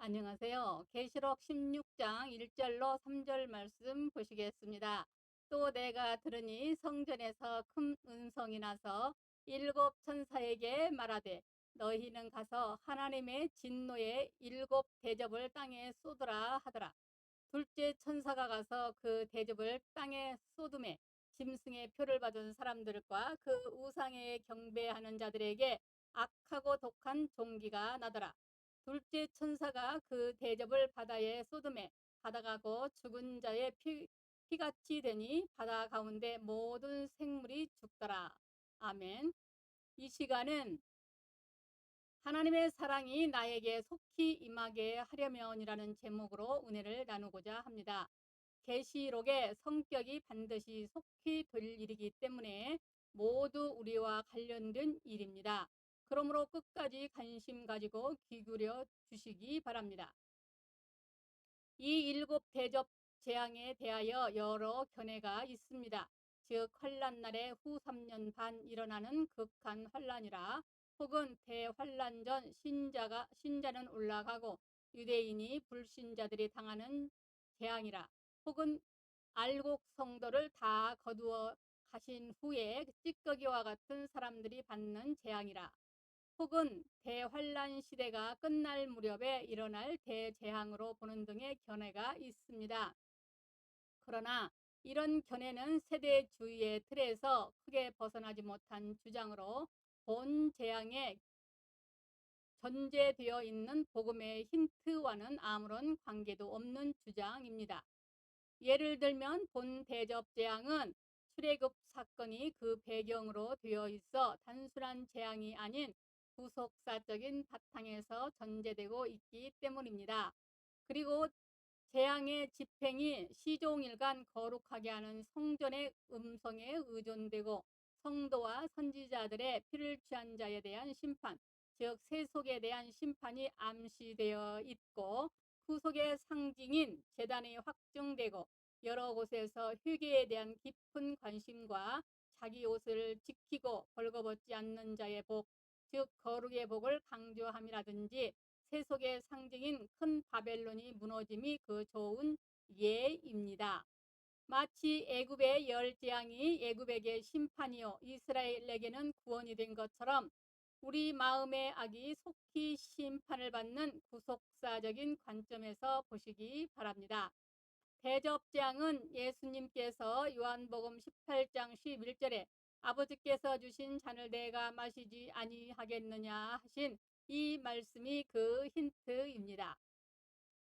안녕하세요. 계시록 16장 1절로 3절 말씀 보시겠습니다. 또 내가 들으니 성전에서 큰 음성이 나서 일곱 천사에게 말하되 너희는 가서 하나님의 진노의 일곱 대접을 땅에 쏟으라 하더라. 둘째 천사가 가서 그 대접을 땅에 쏟음에 짐승의 표를 받은 사람들과 그 우상에 경배하는 자들에게 악하고 독한 종기가 나더라. 둘째 천사가 그 대접을 바다에 쏟음에 바다가 곧 죽은 자의 피같이 되니 바다 가운데 모든 생물이 죽더라. 아멘. 이 시간은 하나님의 사랑이 나에게 속히 임하게 하려면이라는 제목으로 은혜를 나누고자 합니다. 계시록의 성격이 반드시 속히 될 일이기 때문에 모두 우리와 관련된 일입니다. 그러므로 끝까지 관심 가지고 귀 기울여 주시기 바랍니다. 이 일곱 대접 재앙에 대하여 여러 견해가 있습니다. 즉 환란날에 후 3년 반 일어나는 극한 환란이라, 혹은 대환란 전 신자는 올라가고 유대인이 불신자들이 당하는 재앙이라, 혹은 알곡 성도를 다 거두어 가신 후에 찌꺼기와 같은 사람들이 받는 재앙이라, 혹은 대환란 시대가 끝날 무렵에 일어날 대재앙으로 보는 등의 견해가 있습니다. 그러나 이런 견해는 세대주의의 틀에서 크게 벗어나지 못한 주장으로 본 재앙에 전제되어 있는 복음의 힌트와는 아무런 관계도 없는 주장입니다. 예를 들면 본 대접 재앙은 출애굽 사건이 그 배경으로 되어 있어 단순한 재앙이 아닌 구속사적인 바탕에서 전제되고 있기 때문입니다. 그리고 재앙의 집행이 시종일관 거룩하게 하는 성전의 음성에 의존되고 성도와 선지자들의 피를 취한 자에 대한 심판, 즉 세속에 대한 심판이 암시되어 있고, 구속의 상징인 제단이 확증되고 여러 곳에서 회개에 대한 깊은 관심과 자기 옷을 지키고 벌거벗지 않는 자의 복, 즉 거룩의 복을 강조함이라든지 세속의 상징인 큰 바벨론이 무너짐이 그 좋은 예입니다. 마치 애굽의 열 재앙이 애굽에게 심판이요 이스라엘에게는 구원이 된 것처럼 우리 마음의 악이 속히 심판을 받는 구속사적인 관점에서 보시기 바랍니다. 대접재앙은 예수님께서 요한복음 18장 11절에 아버지께서 주신 잔을 내가 마시지 아니하겠느냐 하신 이 말씀이 그 힌트입니다.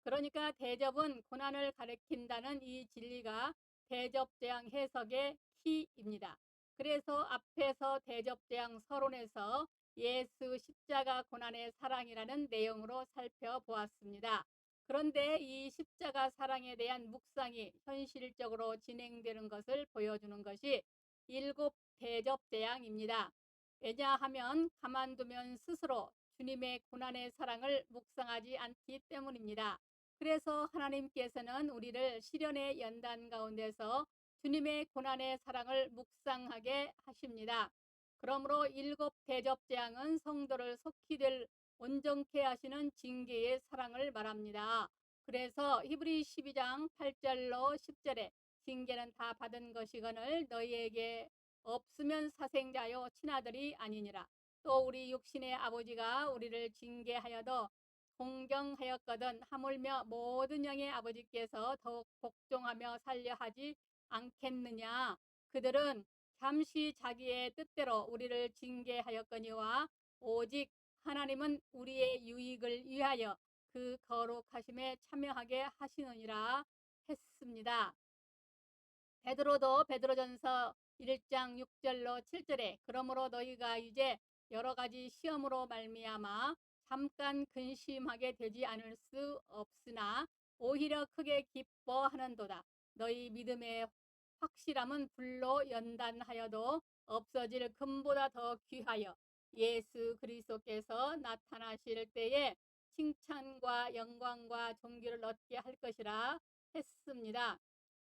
그러니까 대접은 고난을 가리킨다는 이 진리가 대접재앙 해석의 키입니다. 그래서 앞에서 대접재앙 서론에서 예수 십자가 고난의 사랑이라는 내용으로 살펴보았습니다. 그런데 이 십자가 사랑에 대한 묵상이 현실적으로 진행되는 것을 보여주는 것이 일곱 대접재앙입니다. 왜냐하면 가만두면 스스로 주님의 고난의 사랑을 묵상하지 않기 때문입니다. 그래서 하나님께서는 우리를 시련의 연단 가운데서 주님의 고난의 사랑을 묵상하게 하십니다. 그러므로 일곱 대접재앙은 성도를 속히 될 온전케 하시는 징계의 사랑을 말합니다. 그래서 히브리 12장 8절로 10절에 징계는 다 받은 것이거늘 너희에게 없으면 사생자요 친아들이 아니니라. 또 우리 육신의 아버지가 우리를 징계하여도 공경하였거든 하물며 모든 영의 아버지께서 더욱 복종하며 살려 하지 않겠느냐. 그들은 잠시 자기의 뜻대로 우리를 징계하였거니와 오직 하나님은 우리의 유익을 위하여 그 거룩하심에 참여하게 하시느니라 했습니다. 베드로도 베드로전서 1장 6절로 7절에 그러므로 너희가 이제 여러 가지 시험으로 말미암아 잠깐 근심하게 되지 않을 수 없으나 오히려 크게 기뻐하는도다. 너희 믿음의 확실함은 불로 연단하여도 없어질 금보다 더 귀하여 예수 그리스도께서 나타나실 때에 칭찬과 영광과 존귀를 얻게 할 것이라 했습니다.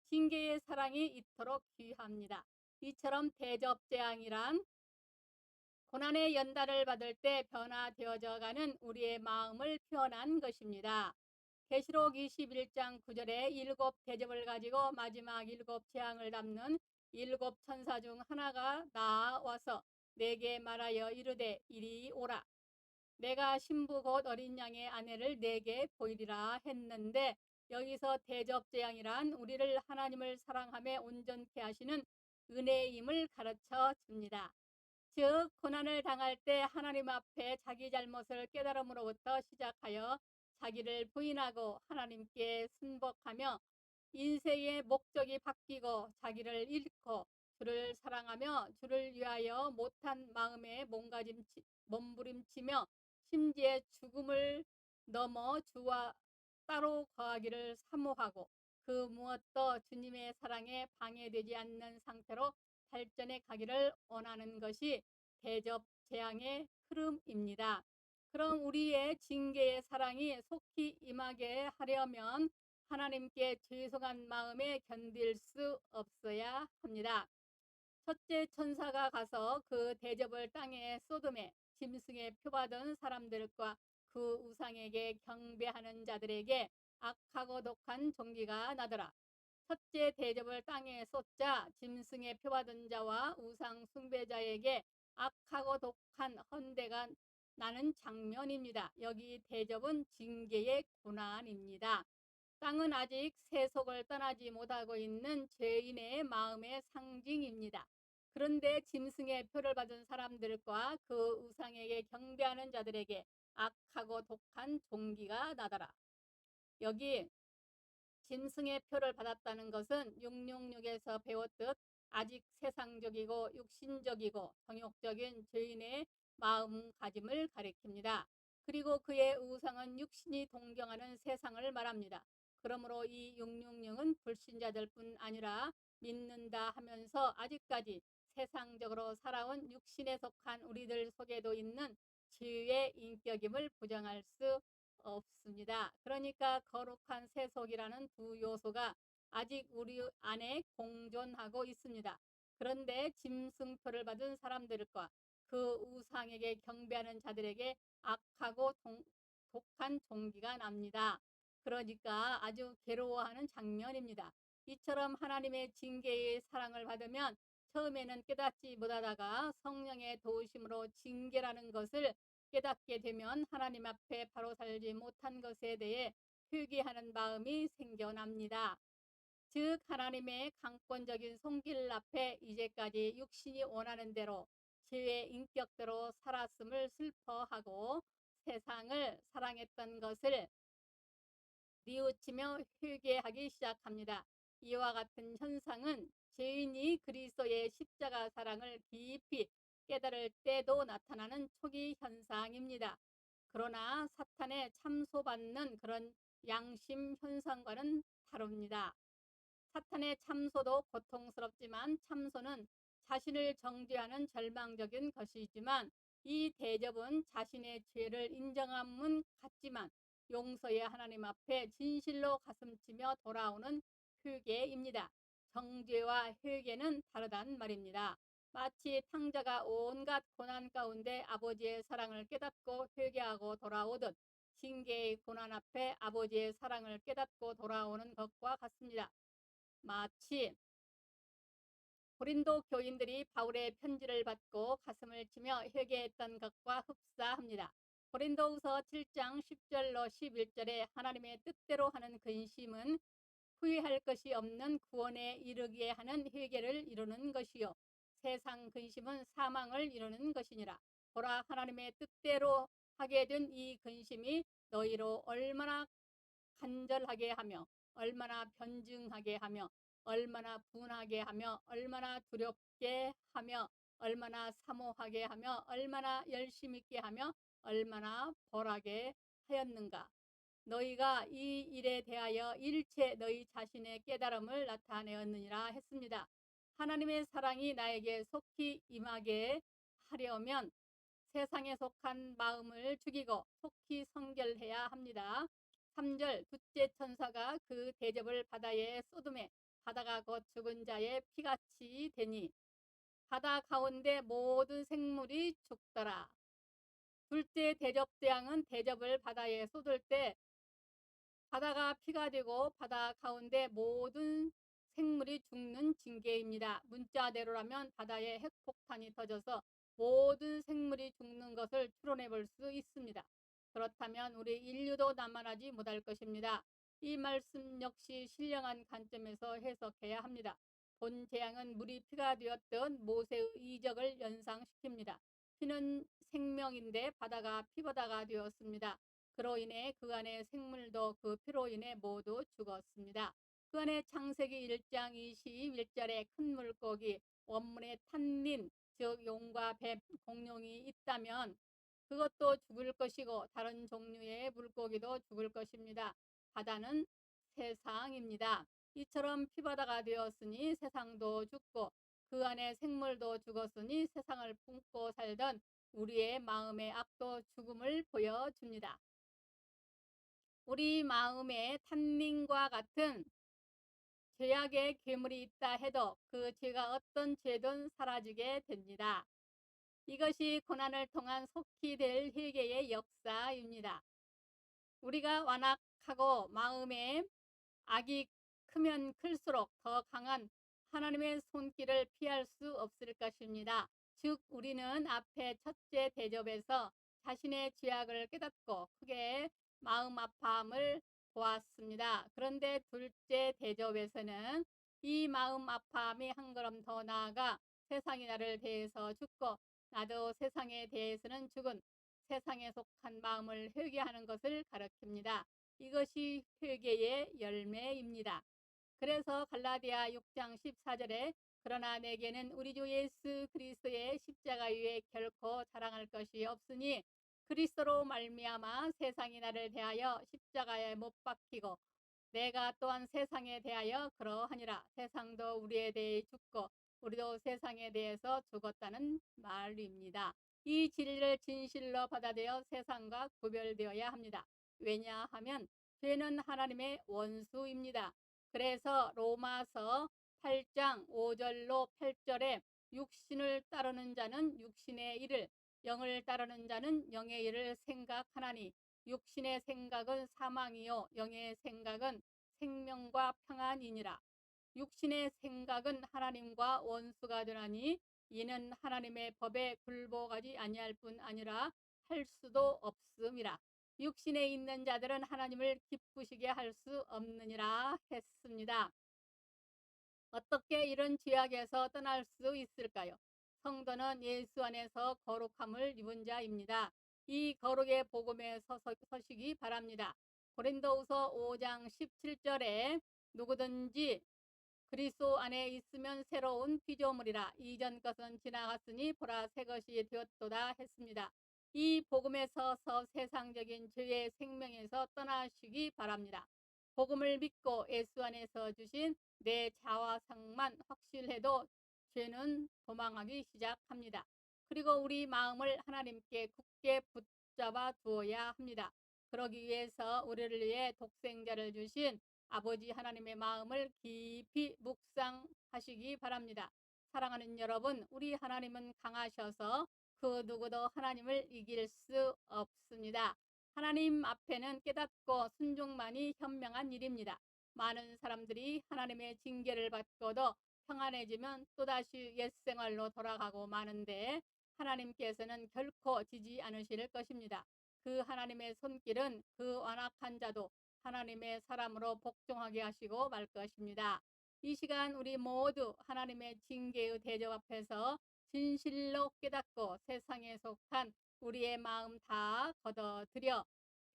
징계의 사랑이 이토록 귀합니다. 이처럼 대접재앙이란 고난의 연단을 받을 때 변화되어져 가는 우리의 마음을 표현한 것입니다. 계시록 21장 9절에 일곱 대접을 가지고 마지막 일곱 재앙을 담는 일곱 천사 중 하나가 나와서 내게 말하여 이르되 이리 오라. 내가 신부 곧 어린 양의 아내를 내게 보이리라 했는데, 여기서 대접재앙이란 우리를 하나님을 사랑함에 온전케 하시는 은혜임을 가르쳐 줍니다. 즉 고난을 당할 때 하나님 앞에 자기 잘못을 깨달음으로부터 시작하여 자기를 부인하고 하나님께 순복하며 인생의 목적이 바뀌고 자기를 잃고 주를 사랑하며 주를 위하여 못한 마음에 몸부림치며 심지어 죽음을 넘어 주와 따로 거하기를 사모하고 그 무엇도 주님의 사랑에 방해되지 않는 상태로 발전해 가기를 원하는 것이 대접 재앙의 흐름입니다. 그럼 우리의 징계의 사랑이 속히 임하게 하려면 하나님께 죄송한 마음에 견딜 수 없어야 합니다. 첫째 천사가 가서 그 대접을 땅에 쏟음에 짐승에 표받은 사람들과 그 우상에게 경배하는 자들에게 악하고 독한 종기가 나더라. 첫째 대접을 땅에 쏟자 짐승에 표받은 자와 우상 숭배자에게 악하고 독한 헌대가 나는 장면입니다. 여기 대접은 징계의 고난입니다. 땅은 아직 세속을 떠나지 못하고 있는 죄인의 마음의 상징입니다. 그런데 짐승의 표를 받은 사람들과 그 우상에게 경배하는 자들에게 악하고 독한 종기가 나더라. 여기 짐승의 표를 받았다는 것은 666에서 배웠듯 아직 세상적이고 육신적이고 정욕적인 죄인의 마음가짐을 가리킵니다. 그리고 그의 우상은 육신이 동경하는 세상을 말합니다. 그러므로 이 666은 불신자들 뿐 아니라 믿는다 하면서 아직까지 세상적으로 살아온 육신에 속한 우리들 속에도 있는 죄의 인격임을 부정할 수 없습니다. 그러니까 거룩한 세속이라는 두 요소가 아직 우리 안에 공존하고 있습니다. 그런데 짐승표를 받은 사람들과 그 우상에게 경배하는 자들에게 악하고 독한 종기가 납니다. 그러니까 아주 괴로워하는 장면입니다. 이처럼 하나님의 징계의 사랑을 받으면 처음에는 깨닫지 못하다가 성령의 도우심으로 징계라는 것을 깨닫게 되면 하나님 앞에 바로 살지 못한 것에 대해 회개하는 마음이 생겨납니다. 즉 하나님의 강권적인 손길 앞에 이제까지 육신이 원하는 대로 죄의 인격대로 살았음을 슬퍼하고 세상을 사랑했던 것을 뉘우치며 회개하기 시작합니다. 이와 같은 현상은 죄인이 그리스도의 십자가 사랑을 깊이 깨달을 때도 나타나는 초기 현상입니다. 그러나 사탄에 참소받는 그런 양심 현상과는 다릅니다. 사탄의 참소도 고통스럽지만 참소는 자신을 정죄하는 절망적인 것이지만 이 대접은 자신의 죄를 인정함은 같지만 용서의 하나님 앞에 진실로 가슴치며 돌아오는 회개입니다. 정죄와 회개는 다르단 말입니다. 마치 탕자가 온갖 고난 가운데 아버지의 사랑을 깨닫고 회개하고 돌아오듯 징계의 고난 앞에 아버지의 사랑을 깨닫고 돌아오는 것과 같습니다. 마치 고린도 교인들이 바울의 편지를 받고 가슴을 치며 회개했던 것과 흡사합니다. 고린도후서 7장 10절로 11절에 하나님의 뜻대로 하는 근심은 후회할 것이 없는 구원에 이르게 하는 회개를 이루는 것이요 세상 근심은 사망을 이루는 것이니라. 보라, 하나님의 뜻대로 하게 된 이 근심이 너희로 얼마나 간절하게 하며 얼마나 변증하게 하며 얼마나 분하게 하며 얼마나 두렵게 하며 얼마나 사모하게 하며 얼마나 열심 있게 하며 얼마나 벌하게 하였는가. 너희가 이 일에 대하여 일체 너희 자신의 깨달음을 나타내었느니라 했습니다. 하나님의 사랑이 나에게 속히 임하게 하려면 세상에 속한 마음을 죽이고 속히 성결해야 합니다. 3절 둘째 천사가 그 대접을 바다에 쏟음에 바다가 곧 죽은 자의 피같이 되니 바다 가운데 모든 생물이 죽더라. 둘째 대접 재앙은 대접을 바다에 쏟을 때 바다가 피가 되고 바다 가운데 모든 생물이 죽는 징계입니다. 문자대로라면 바다에 핵폭탄이 터져서 모든 생물이 죽는 것을 추론해 볼 수 있습니다. 그렇다면 우리 인류도 남아나지 못할 것입니다. 이 말씀 역시 신령한 관점에서 해석해야 합니다. 본 재앙은 물이 피가 되었던 모세의 이적을 연상시킵니다. 피는 생명인데 바다가 피바다가 되었습니다. 그로 인해 그 안에 생물도 그 피로 인해 모두 죽었습니다. 그 안에 창세기 1장 21절에 큰 물고기, 원문의 탄닌, 즉 용과 뱀, 공룡이 있다면 그것도 죽을 것이고 다른 종류의 물고기도 죽을 것입니다. 바다는 세상입니다. 이처럼 피바다가 되었으니 세상도 죽고 그 안에 생물도 죽었으니 세상을 품고 살던 우리의 마음의 악도 죽음을 보여줍니다. 우리 마음에 탄닌과 같은 죄악의 괴물이 있다 해도 그 죄가 어떤 죄든 사라지게 됩니다. 이것이 고난을 통한 속히 될 회개의 역사입니다. 우리가 완악하고 마음에 악이 크면 클수록 더 강한 하나님의 손길을 피할 수 없을 것입니다. 즉 우리는 앞에 첫째 대접에서 자신의 죄악을 깨닫고 크게 마음 아파함을 보았습니다. 그런데 둘째 대접에서는 이 마음 아파함이 한 걸음 더 나아가 세상이 나를 대해서 죽고 나도 세상에 대해서는 죽은 세상에 속한 마음을 회개하는 것을 가르칩니다. 이것이 회개의 열매입니다. 그래서 갈라디아 6장 14절에 그러나 내게는 우리 주 예수 그리스도의 십자가 위에 결코 자랑할 것이 없으니 그리스도로 말미암아 세상이 나를 대하여 십자가에 못 박히고 내가 또한 세상에 대하여 그러하니라. 세상도 우리에 대해 죽고 우리도 세상에 대해서 죽었다는 말입니다. 이 진리를 진실로 받아들여 세상과 구별되어야 합니다. 왜냐하면 죄는 하나님의 원수입니다. 그래서 로마서 8장 5절로 8절에 육신을 따르는 자는 육신의 일을, 영을 따르는 자는 영의 일을 생각하나니 육신의 생각은 사망이요 영의 생각은 생명과 평안이니라. 육신의 생각은 하나님과 원수가 되나니 이는 하나님의 법에 굴복하지 아니할 뿐 아니라 할 수도 없음이라. 육신에 있는 자들은 하나님을 기쁘시게 할 수 없느니라 했습니다. 어떻게 이런 죄악에서 떠날 수 있을까요? 성도는 예수 안에서 거룩함을 입은 자입니다. 이 거룩의 복음에 서시기 바랍니다. 고린도후서 5장 17절에 누구든지 그리스도 안에 있으면 새로운 피조물이라. 이전 것은 지나갔으니 보라 새 것이 되었도다 했습니다. 이 복음에 서서 세상적인 죄의 생명에서 떠나시기 바랍니다. 복음을 믿고 예수 안에서 주신 내 자화상만 확실해도 죄는 도망하기 시작합니다. 그리고 우리 마음을 하나님께 굳게 붙잡아 두어야 합니다. 그러기 위해서 우리를 위해 독생자를 주신 아버지 하나님의 마음을 깊이 묵상하시기 바랍니다. 사랑하는 여러분, 우리 하나님은 강하셔서 그 누구도 하나님을 이길 수 없습니다. 하나님 앞에는 깨닫고 순종만이 현명한 일입니다. 많은 사람들이 하나님의 징계를 받고도 평안해지면 또다시 옛 생활로 돌아가고 마는데 하나님께서는 결코 지지 않으실 것입니다. 그 하나님의 손길은 그 완악한 자도 하나님의 사람으로 복종하게 하시고 말 것입니다. 이 시간 우리 모두 하나님의 징계의 대접 앞에서 진실로 깨닫고 세상에 속한 우리의 마음 다 걷어들여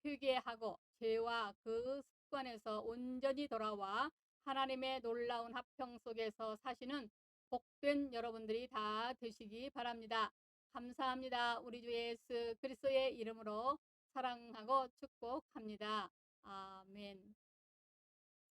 회개하고 죄와 그 습관에서 온전히 돌아와 하나님의 놀라운 합평 속에서 사시는 복된 여러분들이 다 되시기 바랍니다. 감사합니다. 우리 주 예수 그리스도의 이름으로 사랑하고 축복합니다. 아멘.